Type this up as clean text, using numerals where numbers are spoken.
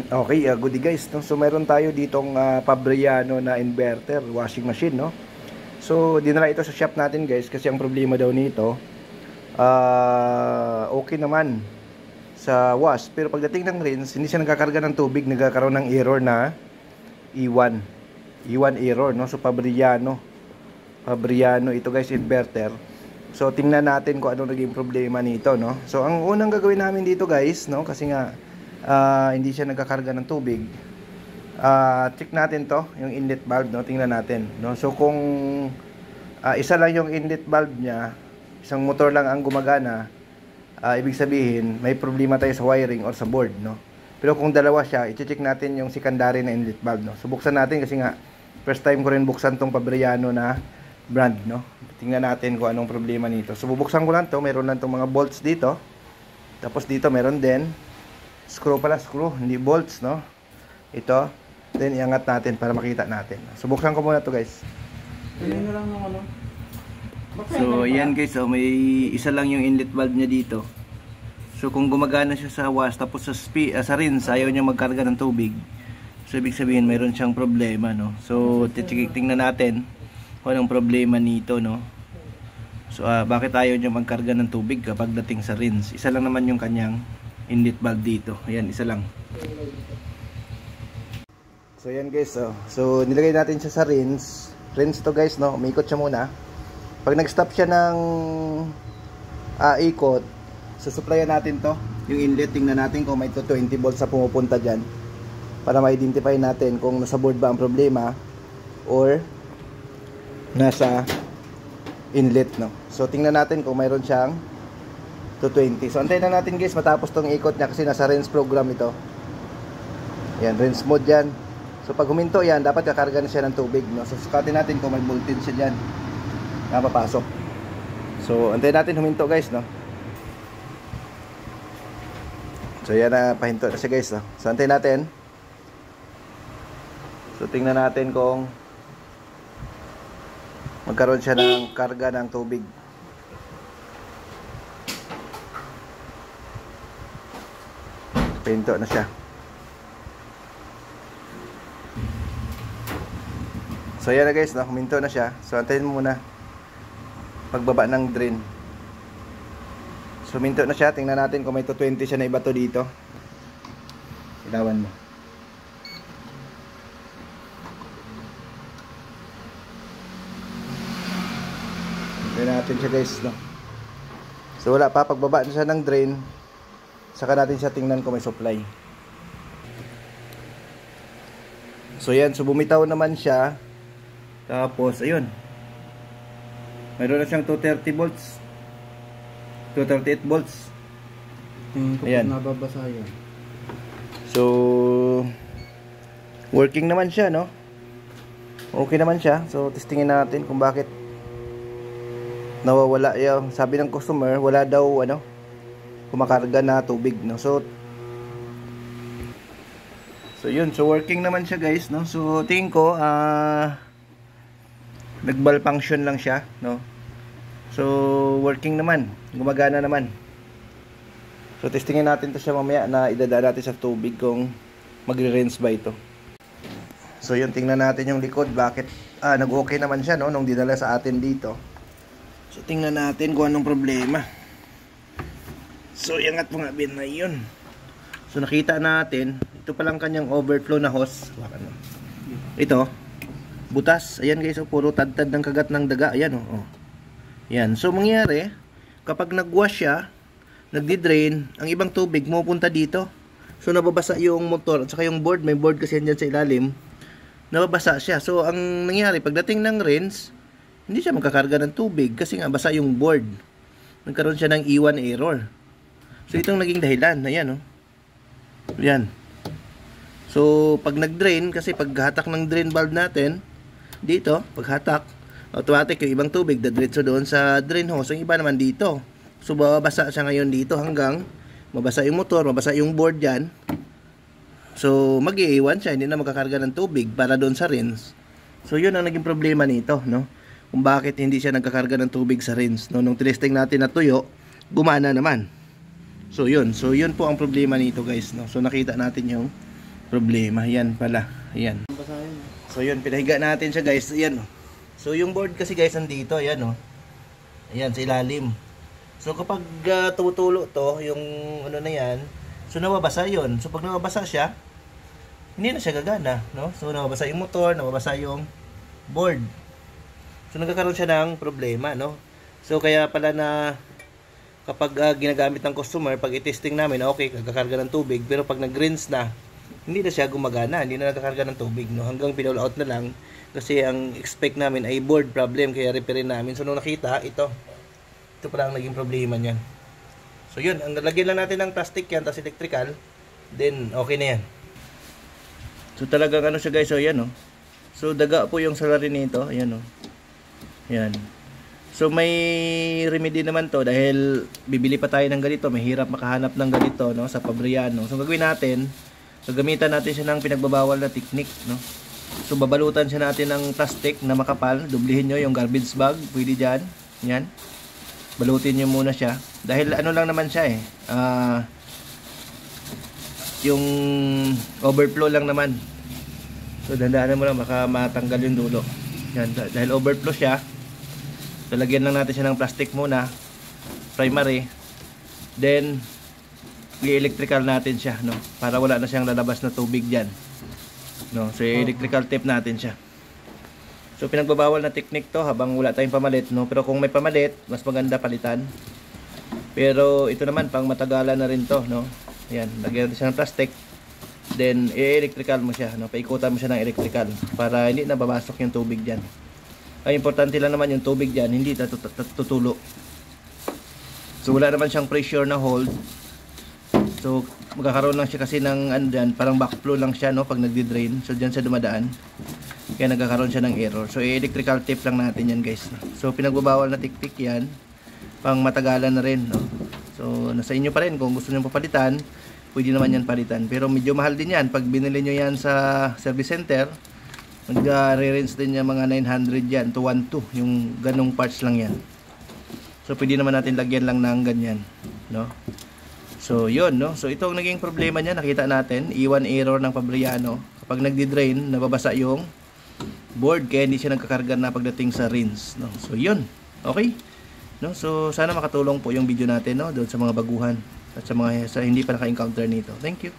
Okay, goodie guys, no? So meron tayo ditong Fabriano na inverter, washing machine, no? So dinala ito sa shop natin guys kasi ang problema daw nito, okay naman sa wash, pero pagdating ng rinse, hindi siya nagkakarga ng tubig, nagkakaroon ng error na E1 error, no? So Fabriano ito guys, inverter. So tingnan natin kung ano naging problema nito, no? So ang unang gagawin namin dito guys, no, kasi nga hindi siya nagkakarga ng tubig, check natin to, yung inlet valve, no? Tingnan natin, no? So kung isa lang yung inlet valve niya, isang motor lang ang gumagana, ibig sabihin may problema tayo sa wiring or sa board, no? Pero kung dalawa siya, i-check natin yung secondary na inlet valve, no? So buksan natin kasi nga first time ko rin buksan tong Fabriano na brand, no? Tingnan natin kung anong problema nito. So bubuksan ko lang to, meron lang tong mga bolts dito. Tapos dito meron din screw, hindi bolts, no? Ito, then iangat natin para makita natin. So buksan ko muna to guys. Tingnan na lang ng ano. So ayan guys, may isa lang yung inlet valve niya dito. So kung gumagana siya sa wash, tapos sa rinse ayaw niya magkarga ng tubig, so ibig sabihin mayroon siyang problema, no? So tingnan natin kung anong problema nito, no? So bakit ayaw niya magkarga ng tubig kapag dating sa rinse? Isa lang naman yung kanyang inlet valve dito. Ayan, isa lang. So ayan guys, so nilagay natin siya sa rinse to guys, no? Umiikot siya muna. Pag nag-stop siya ng ikot, susuplayan natin to, yung inlet. Tingnan natin kung may 20 volts sa pumupunta dyan, para ma-identify natin kung nasa board ba ang problema or nasa inlet, no? So tingnan natin kung mayroon siyang 220. So antayin na natin guys matapos tong ikot niya kasi nasa rinse program ito. Yan, rinse mode yan. So pag huminto yan, dapat kakarga na siya ng tubig, no? So sukatin natin kung may voltage siya dyan na papasok. So antayin natin huminto guys, no? So yan na, pahinto na siya guys, no? So antayin natin. So tingnan natin kung magkaroon siya ng karga ng tubig. Pinto na siya. So yan na guys, no? Huminto na siya. So antayin mo muna pagbaba ng drain. So huminto na siya. Tingnan natin kung may 220 siya na ibato dito. Ilawan mo. Tingnan natin siya guys, no? So wala pa. Pagbaba na siya ng drain, saka natin siya tingnan kung may supply. So yan, so bumitaw naman siya. Tapos ayun, mayroon na siyang 230 volts, 238 volts. Ayan, nababasa yan. So working naman siya, no? Okay naman siya. So testingin natin kung bakit nawawala yung, sabi ng customer, wala daw kumakarga na tubig, no? So yun, so working naman siya guys, no? So tingin ko nag-malfunction lang siya, no? So working naman, gumagana naman. So testingin natin to siya mamaya na idadaan natin sa tubig kung magre-rinse ba ito. So yun, tingnan natin yung likod, bakit nag-okay naman siya, no, nung dinala sa atin dito. So tingnan natin kung anong problema. So iangat mo nga bin na yun. So nakita natin, ito palang kanyang overflow na hose. Ito, butas. Ayan guys, puro tad-tad ng kagat ng daga. Ayan, oh. Ayan. So mangyari, kapag nag-wash siya, nagdi-drain, ang ibang tubig mapupunta dito. So nababasa yung motor at saka yung board. May board kasi yan sa ilalim. Nababasa siya. So ang nangyari, pagdating ng rinse, hindi siya magkakarga ng tubig kasi nga basa yung board. Nagkaroon siya ng E1 error. So itong naging dahilan. Ayan, oh. Ayan. So pag nag-drain, kasi paghatak ng drain valve natin dito, paghatak, automatic yung ibang tubig dadiretso doon sa drain hose. Yung iba naman dito. So babasa siya ngayon dito hanggang mabasa yung motor, mabasa yung board dyan. So mag-iiwan siya, hindi na magkakarga ng tubig para doon sa rinse. So yun ang naging problema nito, no? Kung bakit hindi siya nagkakarga ng tubig sa rinse, no? Nung tinesting natin na tuyo, gumana naman. So yun po ang problema nito guys, no? So nakita natin yung problema. Yan pala. Ayan. Basahin. So yun, pinahiga natin siya guys. Ayan. So yung board kasi guys nandito, ayan oh. Ayan sa ilalim. So kapag tumutulo to, yung ano na yan, so nababasa yun. So pag nababasa siya, hindi na siya gagana, no? So nababasa yung motor, nababasa yung board. So nagkakaroon siya ng problema, no? So kaya pala na kapag ginagamit ng customer, pag i-testing namin, okay, nagkakarga ng tubig, pero pag nag-rinse na, hindi na siya gumagana, hindi na nagkakarga ng tubig, no? Hanggang pinowl out na lang kasi ang expect namin ay board problem, kaya repairin namin. So nung nakita, ito pala ang naging problema niyan. So yun, ang lagyan lang natin ng plastic yan, tapos electrical, then okay na yan. So talagang ano siya guys, so yan oh. So daga po yung salary nito, ayan oh. Yan. So may remedy naman to dahil bibili pa tayo ng ganito, mahirap makahanap ng ganito no sa Fabriano. So gagawin natin, gagamitan natin siya ng pinagbabawal na technique no. So babalutan siya natin ng plastic na makapal, dublihin nyo yung garbage bag, pwede diyan. Yan. Balutin nyo muna siya dahil ano lang naman siya yung overflow lang naman. So dandanan mo lang baka matanggal yung dulo. Yan, dahil overflow siya. So lagyan lang natin siya ng plastic muna, primary. Then i-electrical natin siya, no, para wala na siyang lalabas na tubig diyan. No, so i-electrical tape natin siya. So pinagbabawal na technique to habang wala tayong pamalit, no. Pero kung may pamalit, mas maganda palitan. Pero ito naman pang matagalan na rin to, no. Ayan, lagyan natin siya ng plastic. Then i-electrical mo siya, no. Paikutan mo siya ng electrical para hindi na babasok yung tubig diyan. Ay importante lang naman yung tubig diyan, hindi tutulo. So wala naman siyang pressure na hold. So magkakaroon lang siya kasi ng ano diyan, parang backflow lang siya no pag nagdi-drain. So diyan siya dumadaan. Kaya nagkakaroon siya ng error. So electrical tape lang natin yan guys. So pinagbabawal na tiktik yan. Pang matagalan na rin no. So nasa inyo pa rin kung gusto niyo papalitan, pwede naman yan palitan. Pero medyo mahal din yan pag binili niyo yan sa service center. Mag-re-rinse din niya mga 900 yan to 1.2 yung ganong parts lang yan. So pwede naman natin lagyan lang ng ganyan no. So yun no. So ito ang naging problema niya, nakita natin, iwan error ng Fabriano. Kapag nagdi-drain, nababasa yung board kaya hindi siya nagkakarga na pagdating sa rinse no. So yun. Okay? No? So sana makatulong po yung video natin no doon sa mga baguhan at sa mga hindi pa naka-encounter nito. Thank you.